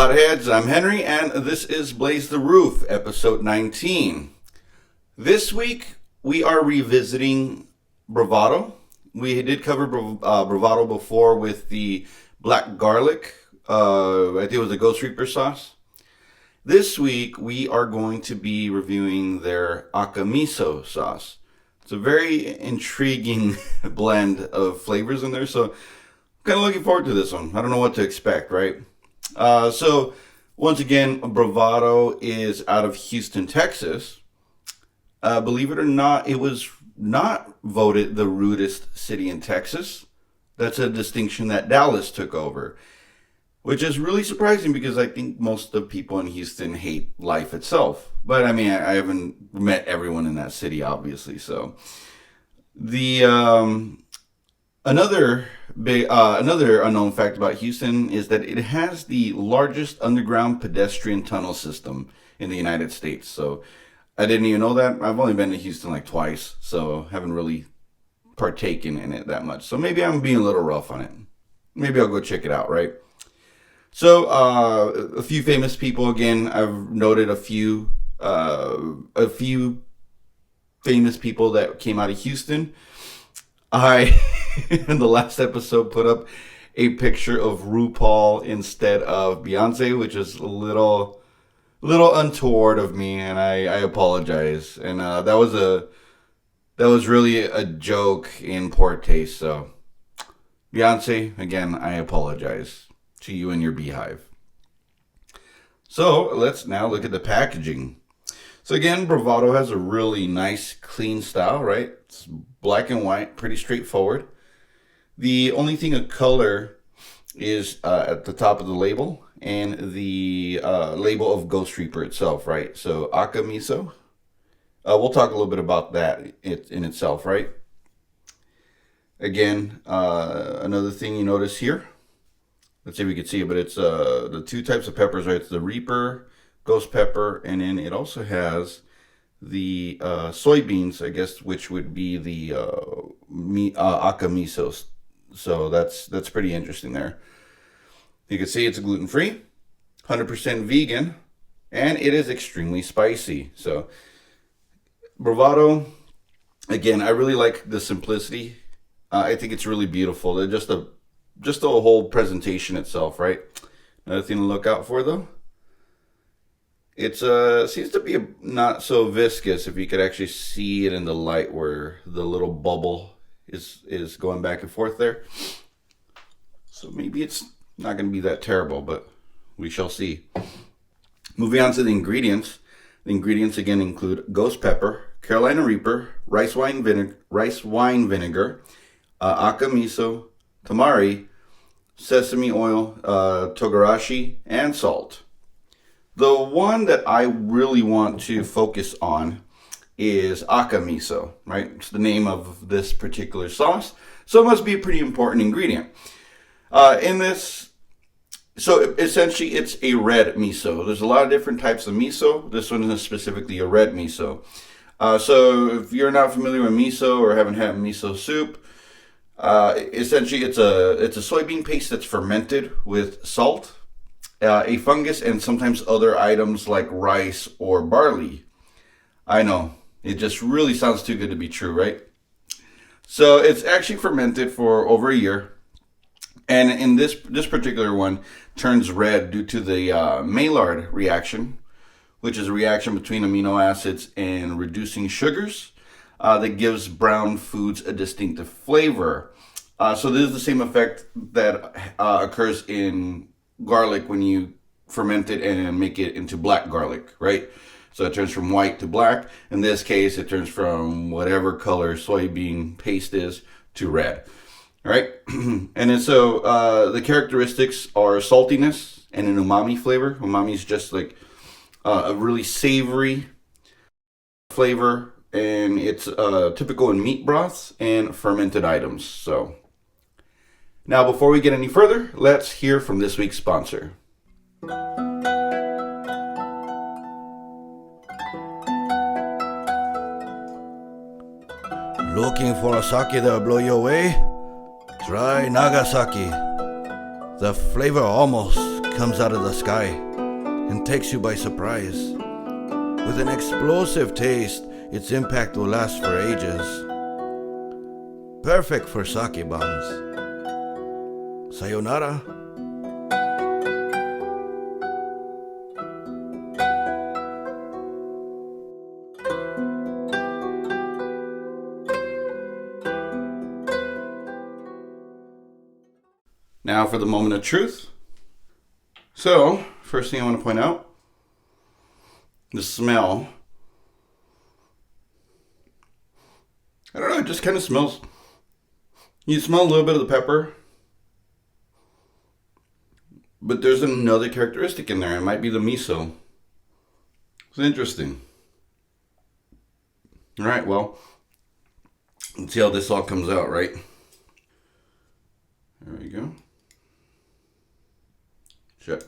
Potheads, I'm Henry, and this is Blaze the Roof, episode 19. This week, we are revisiting Bravado. We did cover Bravado before with the black garlic, I think it was the Ghost Reaper sauce. This week, we are going to be reviewing their Miso sauce. It's a very intriguing blend of flavors in there, so I'm kind of looking forward to this one. I don't know what to expect, right? So, once again, Bravado is out of Houston, Texas. Believe it or not, it was not voted the rudest city in Texas. That's a distinction that Dallas took over, which is really surprising because I think most of the people in Houston hate life itself. But I mean, I haven't met everyone in that city, obviously. So, Another unknown fact about Houston is that it has the largest underground pedestrian tunnel system in the United States. So I didn't even know that. I've only been to Houston like twice, so haven't really partaken in it that much. So maybe I'm being a little rough on it. Maybe I'll go check it out, right? So a few famous people again. I've noted a few famous people that came out of Houston. I, in the last episode, put up a picture of RuPaul instead of Beyonce, which is a little untoward of me, and I apologize. And that was really a joke in poor taste. So, Beyonce, again, I apologize to you and your beehive. So let's now look at the packaging. So again, Bravado has a really nice, clean style, right? It's black and white, pretty straightforward. The only thing of color is at the top of the label and the label of Ghost Reaper itself, right? So Miso. We'll talk a little bit about that in itself, right? Again, another thing you notice here. Let's see if we can see it, but it's the two types of peppers, right? It's the Reaper, Ghost Pepper, and then it also has the soybeans, I guess, which would be the Miso. So that's pretty interesting there. You can see it's gluten-free, 100% vegan, and it is extremely spicy. So Bravado, again, I really like the simplicity. I think it's really beautiful. They're just a whole presentation itself, right? Another thing to look out for, though. It seems to be not so viscous. If you could actually see it in the light where the little bubble is going back and forth there. So maybe it's not going to be that terrible, but we shall see. Moving on to the ingredients. The ingredients again include ghost pepper, Carolina Reaper, rice wine vinegar, Miso, tamari, sesame oil, togarashi, and salt. The one that I really want to focus on is Miso, right? It's the name of this particular sauce, so it must be a pretty important ingredient. So essentially it's a red miso. There's a lot of different types of miso. This one is specifically a red miso. So if you're not familiar with miso or haven't had miso soup, essentially it's a soybean paste that's fermented with salt, a fungus, and sometimes other items like rice or barley. I know, it just really sounds too good to be true, right? So it's actually fermented for over a year, and in this particular one turns red due to the Maillard reaction, which is a reaction between amino acids and reducing sugars that gives brown foods a distinctive flavor. So this is the same effect that occurs in garlic when you ferment it and make it into black garlic, right? So it turns from white to black. In this case, it turns from whatever color soybean paste is to red, all right? And then so the characteristics are saltiness and an umami flavor. Umami is just like a really savory flavor, and it's typical in meat broths and fermented items. So now, before we get any further, let's hear from this week's sponsor. Looking for a sake that'll blow you away? Try Nagasaki. The flavor almost comes out of the sky and takes you by surprise. With an explosive taste, its impact will last for ages. Perfect for sake bombs. Sayonara. Now for the moment of truth. So, first thing I want to point out, the smell. I don't know, it just kind of smells. You smell a little bit of the pepper, but there's another characteristic in there. It might be the miso. It's interesting. All right, well, let's see how this all comes out, right? There we go. Shit.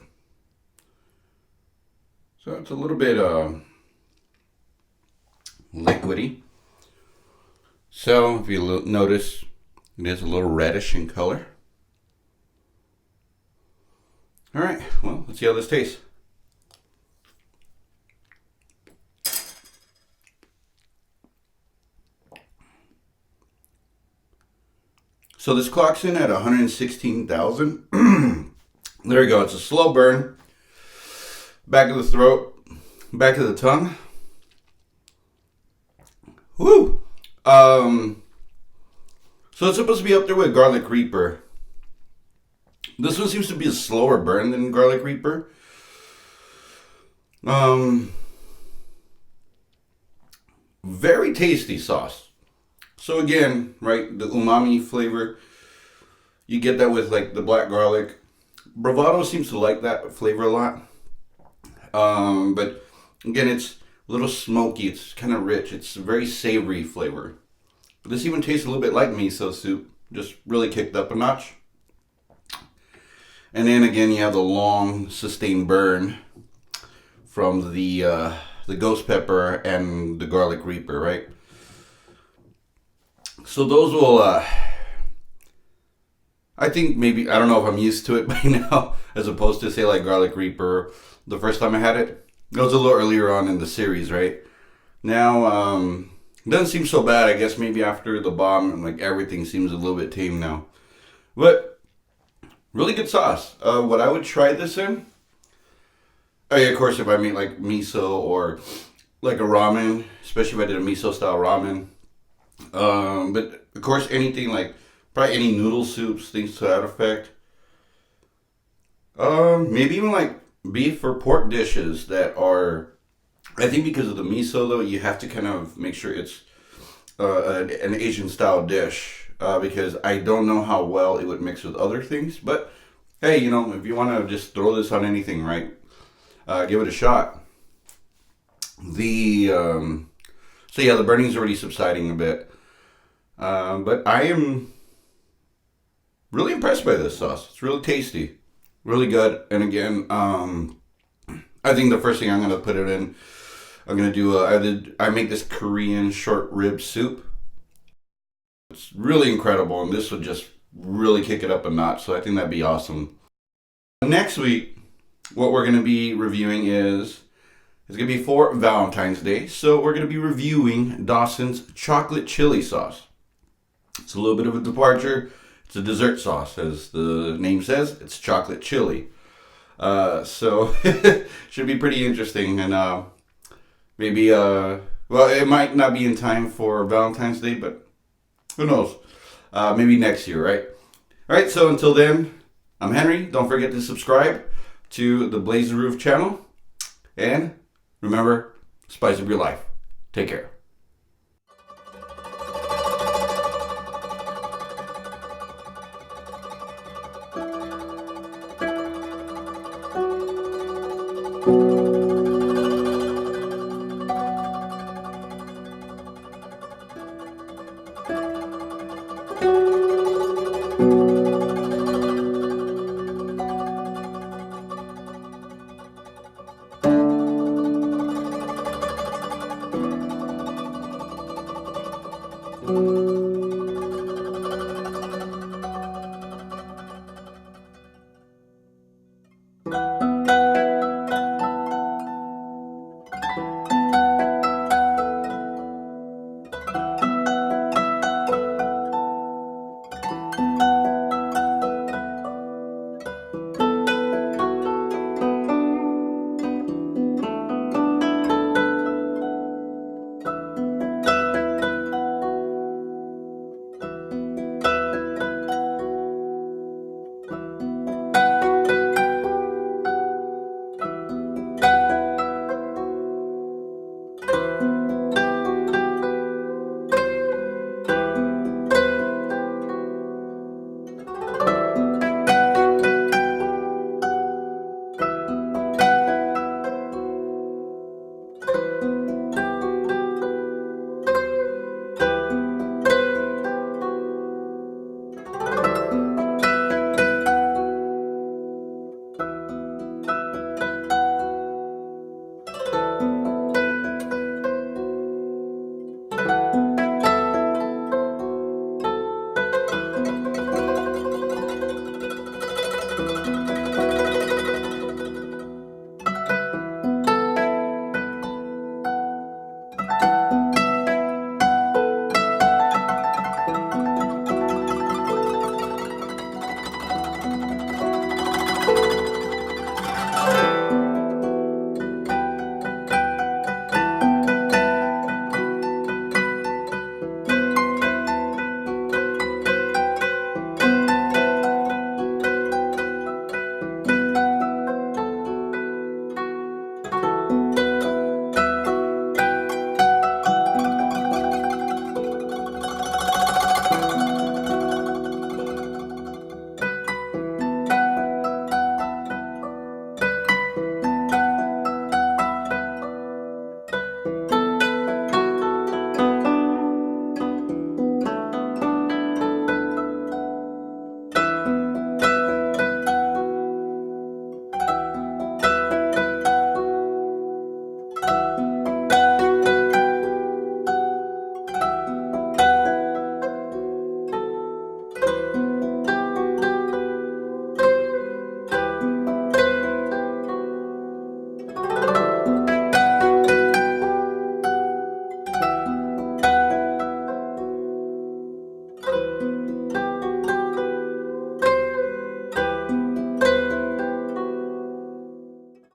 So it's a little bit liquidy. So if you notice, it is a little reddish in color. All right, well, let's see how this tastes. So this clocks in at 116,000. There you go. It's a slow burn. Back of the throat, back of the tongue. Woo! So it's supposed to be up there with Garlic Reaper. This one seems to be a slower burn than Garlic Reaper. Very tasty sauce. So again, right, the umami flavor, you get that with like the black garlic. Bravado seems to like that flavor a lot. But again, it's a little smoky. It's kind of rich. It's a very savory flavor. But this even tastes a little bit like miso soup. Just really kicked up a notch. And then again, you have the long sustained burn from the ghost pepper and the garlic reaper, right? So those will, I think maybe, I don't know if I'm used to it by now, as opposed to say like garlic reaper. The first time I had it, it was a little earlier on in the series, right? Now, it doesn't seem so bad. I guess maybe after the bomb, like everything seems a little bit tame now. But really good sauce. What I would try this in, oh yeah, of course, if I made like miso or like a ramen, especially if I did a miso style ramen. But of course, anything like probably any noodle soups, things to that effect. Maybe even like beef or pork dishes that are, I think because of the miso though, you have to kind of make sure it's an Asian style dish, because I don't know how well it would mix with other things. But hey, you know, if you want to just throw this on anything, right, give it a shot. So yeah, the burning's already subsiding a bit. But I am really impressed by this sauce. It's really tasty. Really good. And again, I think the first thing I'm going to put it in, I'm going to do, I make this Korean short rib soup. It's really incredible. And this would just really kick it up a notch. So I think that'd be awesome. Next week, what we're going to be reviewing is, it's going to be for Valentine's Day. So we're going to be reviewing Dawson's chocolate chili sauce. It's a little bit of a departure. It's a dessert sauce, as the name says. It's chocolate chili. So should be pretty interesting. And maybe, well, it might not be in time for Valentine's Day, but who knows? Maybe next year, right? All right, so until then, I'm Henry. Don't forget to subscribe to the Blaze the Roof channel. And remember, spice up your life. Take care.